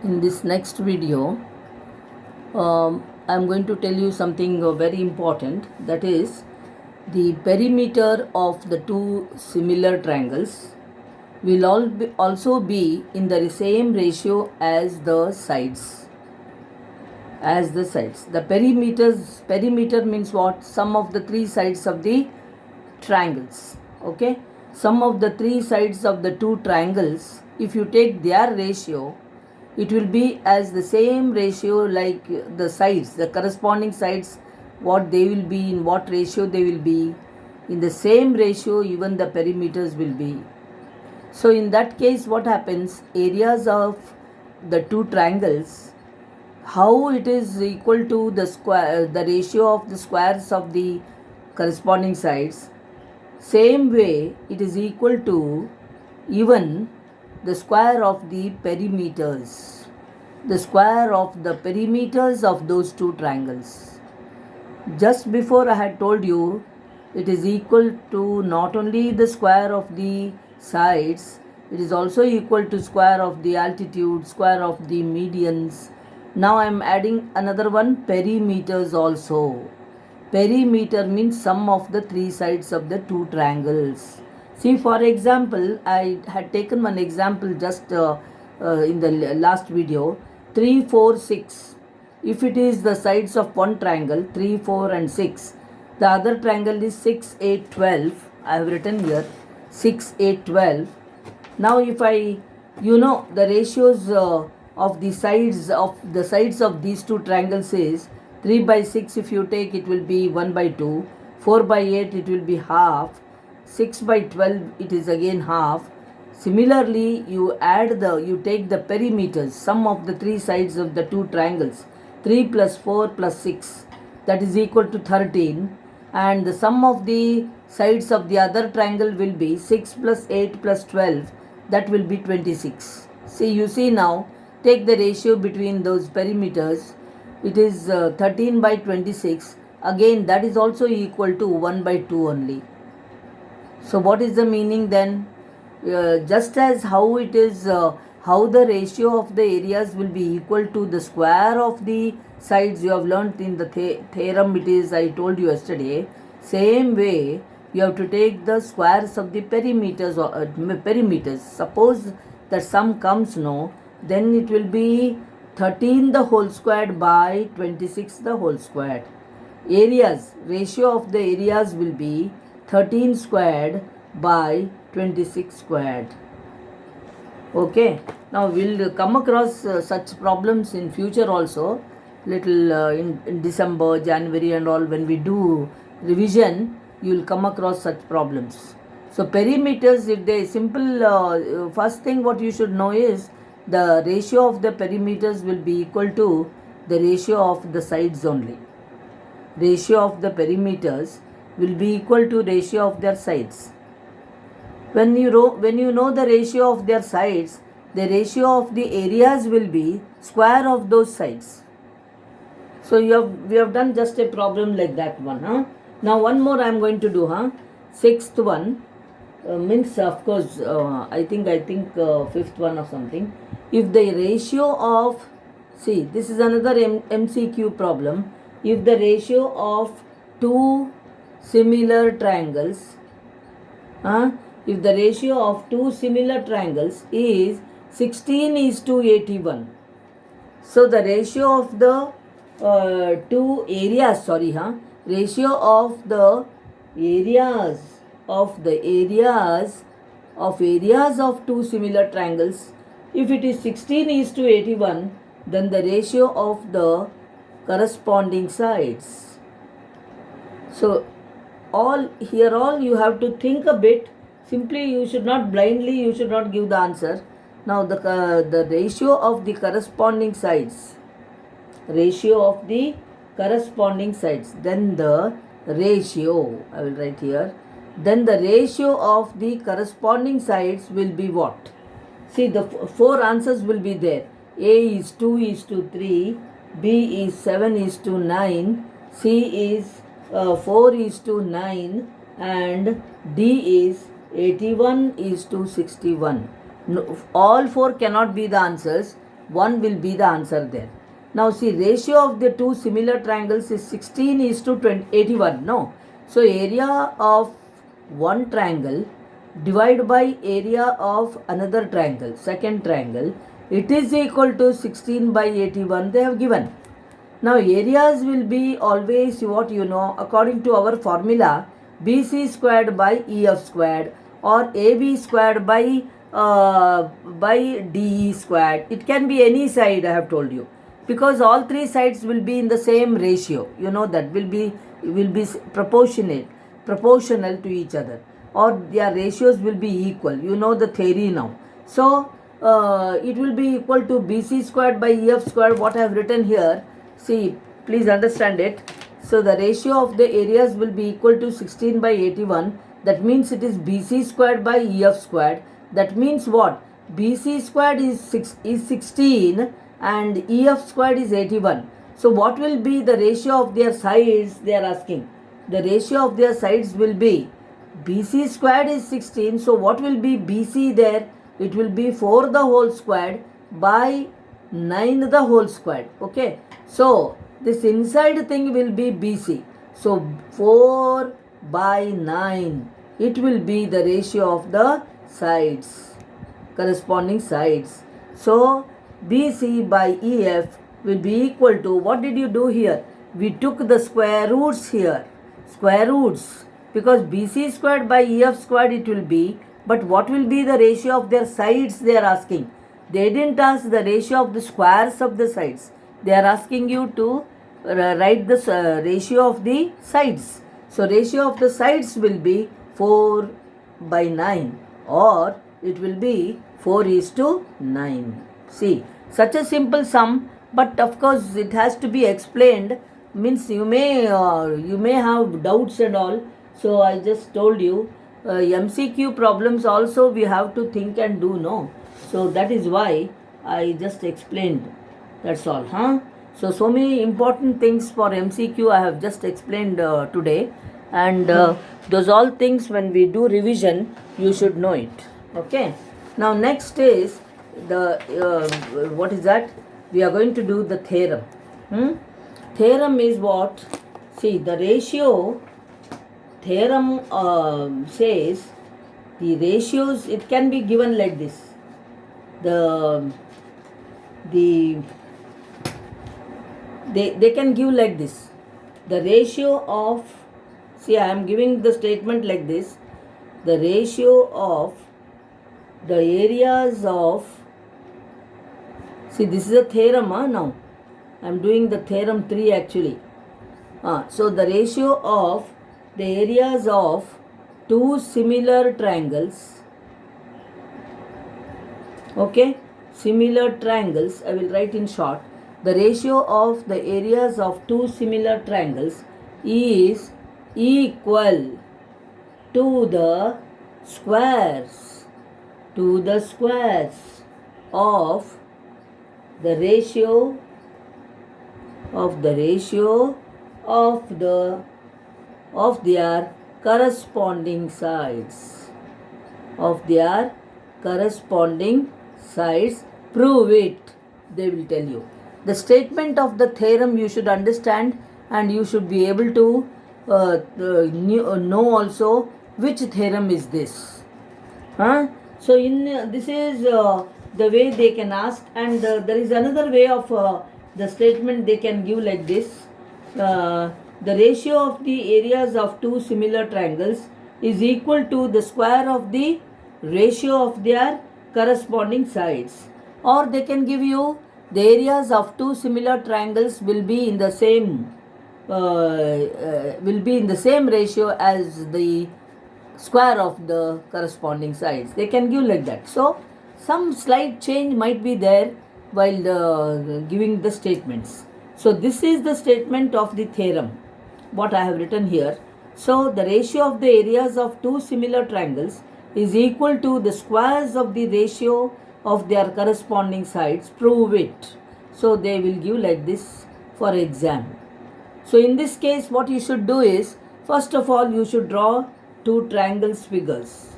In this next video, I'm going to tell you something very important, that is the perimeter of the two similar triangles will also be in the same ratio as the sides. The perimeter means what? Sum of the three sides of the triangles. Okay, sum of the three sides of the two triangles, if you take their ratio, it will be as the same ratio like the sides, the corresponding sides, what they will be, in what ratio they will be. In the same ratio even the perimeters will be. So in that case, what happens? Areas of the two triangles, how it is equal to the square, the ratio of the squares of the corresponding sides, same way it is equal to even the square of the perimeters, the square of the perimeters of those two triangles. Just before I had told you it is equal to not only the square of the sides, it is also equal to square of the altitude, square of the medians. Now I am adding another one, perimeters also. Perimeter means sum of the three sides of the two triangles. See, for example, I had taken one example just in the last video, 3, 4, 6. If it is the sides of one triangle, 3, 4 and 6, the other triangle is 6, 8, 12. I have written here 6, 8, 12. Now if I, the ratios of the sides of these two triangles is 3 by 6. If you take, it will be 1 by 2. 4 by 8, it will be half. 6 by 12, it is again half. Similarly, you take the perimeters, sum of the three sides of the two triangles, 3 plus 4 plus 6, that is equal to 13, and the sum of the sides of the other triangle will be 6 plus 8 plus 12, that will be 26. You see now, take the ratio between those perimeters, it is 13 by 26, again that is also equal to 1 by 2 only. So what is the meaning then? Just as how it is, how the ratio of the areas will be equal to the square of the sides, you have learnt in the theorem, it is, I told you yesterday. Same way you have to take the squares of the perimeters, or perimeters. Suppose that sum comes, no, then it will be 13 the whole squared by 26 the whole squared. Areas, ratio of the areas will be 13 squared by 26 squared. Okay, now we'll come across such problems in future also, little in December, January and all. When we do revision, you will come across such problems. So perimeters, if they simple, first thing what you should know is the ratio of the perimeters will be equal to the ratio of the sides only. Ratio of the perimeters will be equal to ratio of their sides. When you know the ratio of their sides, the ratio of the areas will be square of those sides. So we have done just a problem like that one. Now one more I am going to do. Sixth one means, of course, I think fifth one or something. If the ratio of, see, this is another MCQ problem. If the ratio of two similar triangles, if the ratio of two similar triangles is 16 is to 81, so the ratio of the two areas, ratio of the areas of two similar triangles, if it is 16 is to 81, then the ratio of the corresponding sides. So all you have to think a bit. Simply you should not give the answer. Now the ratio of the corresponding sides, then the ratio, I will write here, then the ratio of the corresponding sides will be what? See, the four answers will be there. A is 2 is to 3, B is 7 is to 9, C is 4 is to 9, and D is 81 is to 61. No, all four cannot be the answers. 1 will be the answer there. Now see, ratio of the two similar triangles is 16 is to 81. No. So area of one triangle divided by area of another triangle, second triangle, it is equal to 16 by 81 they have given. Now areas will be always what you know according to our formula, BC squared by EF squared or AB squared by DE squared. It can be any side, I have told you, because all three sides will be in the same ratio. You know that will be proportional to each other, or their ratios will be equal. You know the theory now. So it will be equal to BC squared by EF squared. What I have written here, see, please understand it. So the ratio of the areas will be equal to 16 by 81. That means it is BC squared by EF squared. That means what? BC squared is 16 and EF squared is 81. So what will be the ratio of their sides they are asking? The ratio of their sides will be BC squared is 16. So what will be BC there? It will be 4 the whole squared by 9 the whole squared. Okay. So this inside thing will be BC. So 4 by 9. It will be the ratio of the sides, corresponding sides. So BC by EF will be equal to, what did you do here? We took the square roots here. Square roots. Because BC squared by EF squared it will be, but what will be the ratio of their sides they are asking? They didn't ask the ratio of the squares of the sides. They are asking you to write the ratio of the sides. So ratio of the sides will be 4 by 9, or it will be 4 is to 9. See, such a simple sum, but of course it has to be explained. Means you may have doubts and all. So I just told you, MCQ problems also we have to think and do, no. So that is why I just explained. That's all, huh? So many important things for MCQ I have just explained today, and those all things when we do revision you should know it. Okay. Now next is the what is that? We are going to do the theorem. Theorem is what? See, the ratio. Theorem says the ratios. It can be given like this. They can give like this. The ratio of, see, I am giving the statement like this. The ratio of the areas of, see, this is a theorem now. I am doing the theorem 3 actually. So the ratio of the areas of two similar triangles, okay, similar triangles, I will write in short. The ratio of the areas of two similar triangles is equal to the squares of the ratio of their corresponding sides. Prove it, they will tell you. The statement of the theorem you should understand, and you should be able to know also which theorem is this. So this is the way they can ask, and there is another way of the statement they can give like this. The ratio of the areas of two similar triangles is equal to the square of the ratio of their corresponding sides. Or they can give you the areas of two similar triangles will be in the same ratio as the square of the corresponding sides. They can give like that. So some slight change might be there while giving the statements. So this is the statement of the theorem, what I have written here. So the ratio of the areas of two similar triangles is equal to the squares of the ratio of their corresponding sides. Prove it. So they will give like this for exam. So in this case what you should do is, first of all you should draw two triangles figures.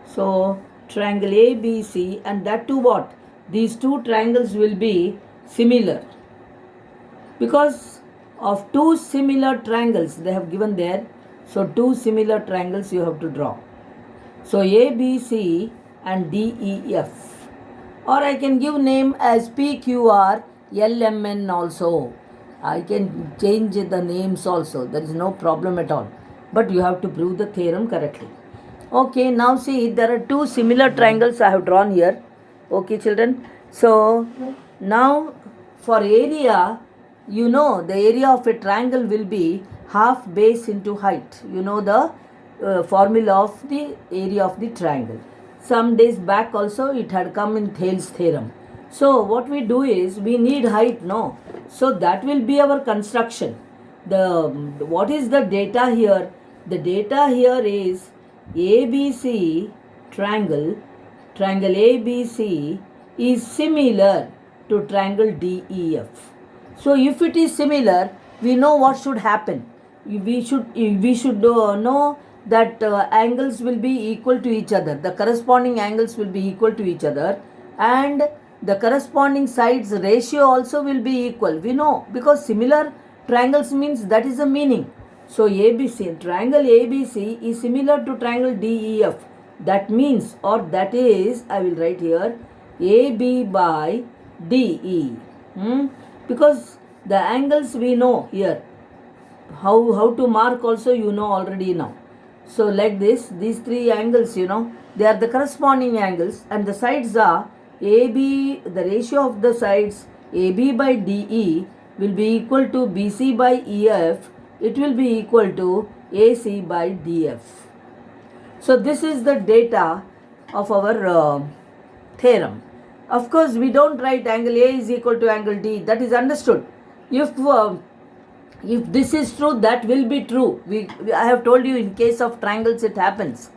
So triangle ABC, and that too what? these two triangles will be similar, because of two similar triangles they have given there. So two similar triangles you have to draw. So ABC and DEF, or I can give name as PQR LMN also. I can change the names also, there is no problem at all, but you have to prove the theorem correctly. Okay, now see, there are two similar triangles I have drawn here. Okay children, so now for area, you know the area of a triangle will be half base into height. You know the formula of the area of the triangle. Some days back also it had come in Thales theorem. So what we do is, we need height, no? So that will be our construction. What is the data here? The data here is ABC triangle ABC is similar to triangle DEF. So if it is similar, we know what should happen. We should know that angles will be equal to each other. The corresponding angles will be equal to each other, and the corresponding sides ratio also will be equal. We know, because similar triangles means that is the meaning. So ABC, triangle ABC is similar to triangle DEF. That means, or that is, I will write here AB by DE. Because the angles we know here, how to mark also you know already now. So like this, these three angles, you know, they are the corresponding angles, and the sides are AB, the ratio of the sides AB by DE will be equal to BC by EF. It will be equal to AC by DF. So this is the data of our theorem. Of course, we don't write angle A is equal to angle D. That is understood. If this is true, that will be true. I have told you, in case of triangles it happens.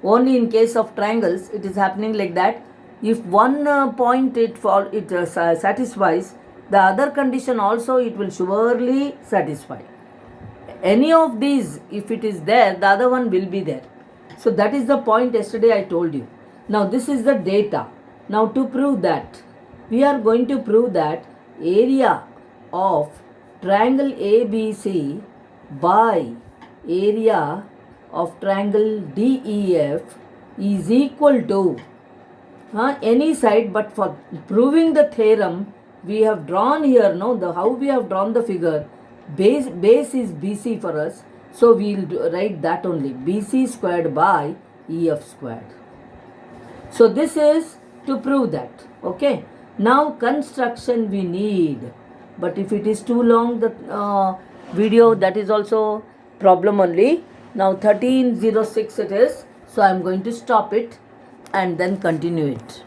Only in case of triangles it is happening like that. If one point it satisfies, the other condition also it will surely satisfy. Any of these, if it is there, the other one will be there. So that is the point yesterday I told you. Now this is the data. Now to prove that, we are going to prove that area of triangle ABC by area of triangle DEF is equal to any side. But for proving the theorem, we have drawn here, how we have drawn the figure. Base is BC for us, so we will write that only, BC squared by EF squared. So this is to prove that. Okay, now construction we need, but if it is too long, the video, that is also problem only. Now 13:06 it is, so I am going to stop it and then continue it.